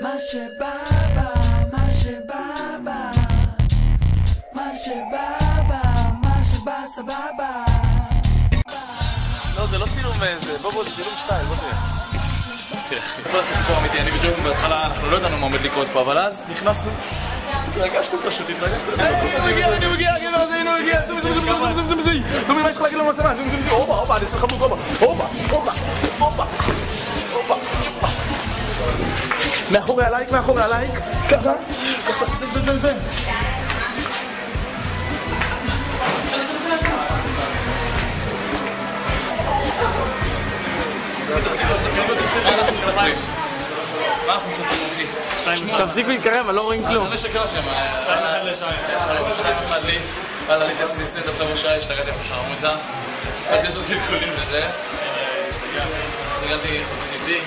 מה שבא, מה שבא סבבה. לא, זה לא צילום זה, בוא זה צילום סטייל, בוא תראה. תראה, זה סיפור אמיתי, אני וג'ובים בהתחלה, אנחנו לא ידענו מה עומד לקרות פה, אבל אז נכנסנו, התרגשנו פשוט, אני מגיע, הגבר הזה, הנה הוא מגיע, זום, מה יש לך להגיד לנו מצלמה, זום, הופה, אני אעשה חמוד, הופה, מאחורי הלייק, ככה, זום. מה אנחנו מספרים, אחי? תפסיקו להתקרב, אבל לא רואים כלום. אני אשקר לכם. 2-1 לי. עליתי עשיתי סטנדאפ רבע שעה, השתגעתי איפה שהמוצא. התחלתי לעשות גלגולים וזה. השתגעתי, חוטית איתי.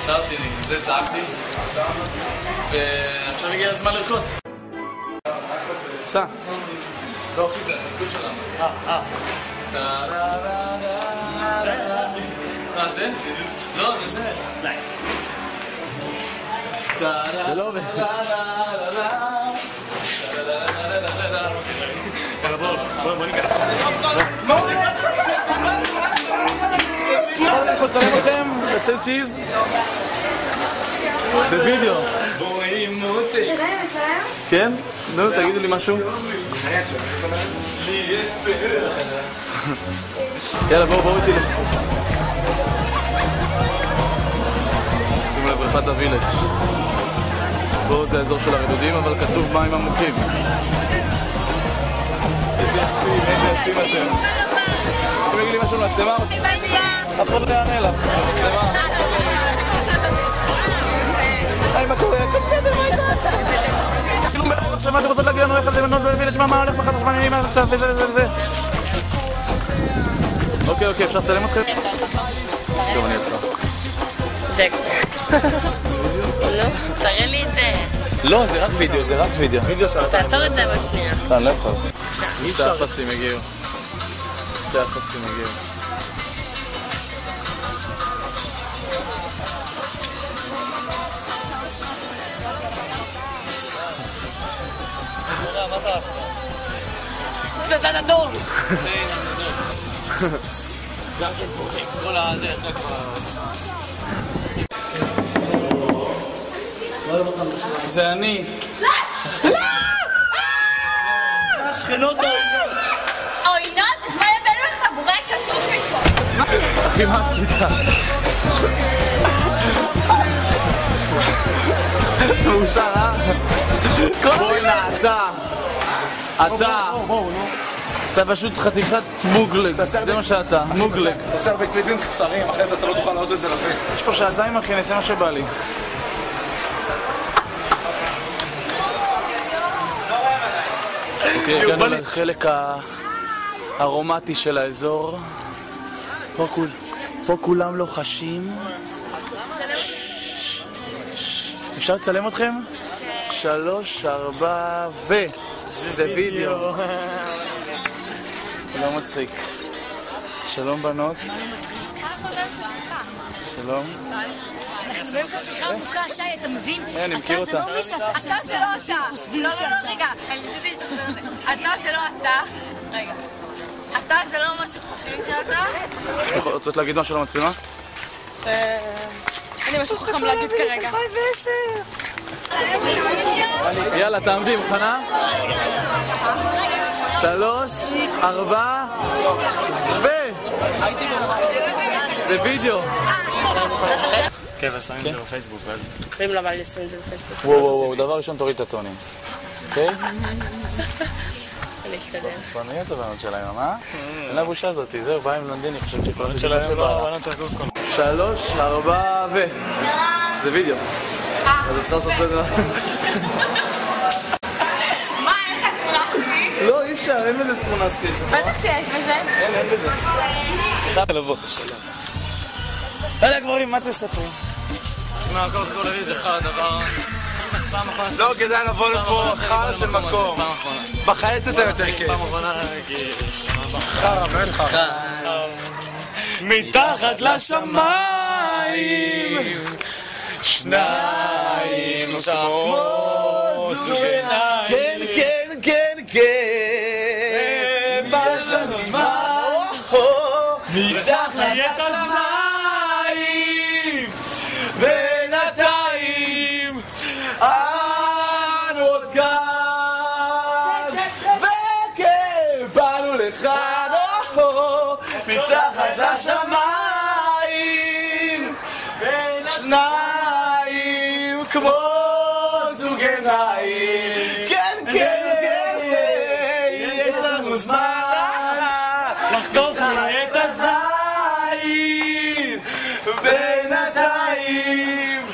שרתי, זה צעקתי. ועכשיו הגיע הזמן לרקוד. סע. לא, אחי, זה הרקוד שלנו. זה? לא, זה. זה לא עובד. בוא ניקח. אני מצלם אתכם, לצל צ'יז. זה וידאו. רואים אותי. כן? נו, תגידו לי משהו. לי יש פרח. יאללה, בואו איתי לסיפור. שימו לב, בריכת הווילג'. פה זה האזור של הרדודים, אבל כתוב מים עמוקים. איזה יפים אתם. אתם יגידי משהו למצלמה? אף אחד לא יענה לך. מצלמה. היי, מה קורה? הכל בסדר, מה איתה? כאילו מראה עכשיו מה אתם רוצות להגיד לנו איך זה מנות בווילג' מה הולך בחדש מעניינים מהמצב וזה. אוקיי, אפשר לצלם אתכם? טוב, אני אצלם. זה... נו, תראה לי את זה. לא, זה רק וידאו. תעצור את זה בשנייה. אני לא יכול. שתי החסים הגיעו. פצצת אטום! גם כן פוחים, כל הזה יצא כבר... זה אני. השכנות העוינות. העוינות? אז מה יבאנו לך בורק כסוף מפה? אחי, מה עשית? מאושר, אה? בואי נה, אתה פשוט חתיכת מוגלג, זה מה שאתה, מוגלג. תעשה הרבה קליפים קצרים, אחרת אתה לא תוכל לעוד את זה לפייסבוק. יש פה שעתיים אחי, נעשה מה שבא לי. אוקיי, הגענו לחלק הארומטי של האזור. פה כולם לוחשים. אפשר לצלם אתכם? 3, 4 זה וידאו. לא מצחיק. שלום בנות. שלום. אנחנו באמצע שיחה ארוכה, שי, אתה מבין? אני מכיר אותה. אתה זה לא אתה. לא, רגע. אתה זה לא אתה. רגע. אתה זה לא מה שחושבים שאתה. אתם רוצות להגיד משהו למצלמה? אני משהו חכם להגיד כרגע. יאללה, תעמדי, מוכנה? 3, 4 זה וידאו. כן, ושמים את זה בפייסבוק ואז... ואם לא בא לי לשים את זה בפייסבוק. וואו, דבר ראשון תוריד את הטונים. אוקיי? אני אשתדל. צפנויות הבנות שלהם, אה? אין לה בושה הזאת, זהו, באה עם לונדיני, חושבת שכל הבנות שלהם לא, הבנות צחקו כל... 3, 4 זה וידאו. אז צריך לעשות בזה... מה, אין לך תמונה סביב? לא, אי אפשר, אין בזה תמונה סביב. בטח שיש בזה. אין בזה. אחד לבוא. יאללה גברים, מה תספרים? מה, כל להגיד לך הדבר... לא כדאי לבוא לפה חר של מקום. בחייץ אתה יותר כיף. פעם אחרונה, כי... חר, אמן לך. מתחת לשמיים, שניים, שלושה כמו זוג עיניים. כן, כן, כן, כן, יש לנו זמן מתחת לזין, בינתיים אנו עוד כאן, וכן באנו לכאן מתחת לשמיים, בין שניים כמו זוג עיניים. כן, כן, כן, יש לנו זמן לחתוך את הזין, בינתיים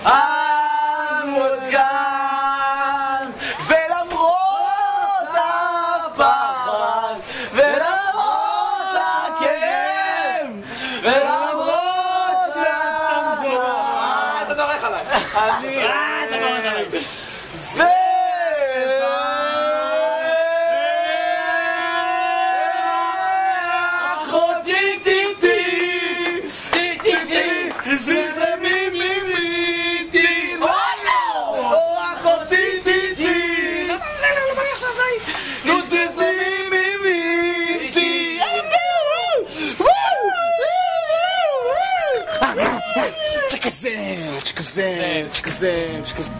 אנו עוד כאן, ולמרות הפחד ולמרות הכאב ולמרות שהצמזור אתה דורך עליי, אני אתה דורך עליי, אחותי טיטי טיטי זזמים לימיתי, אחותי טיטי נו זזמים לימיתי, צ'קזם צ'קזם צ'קזם צ'קזם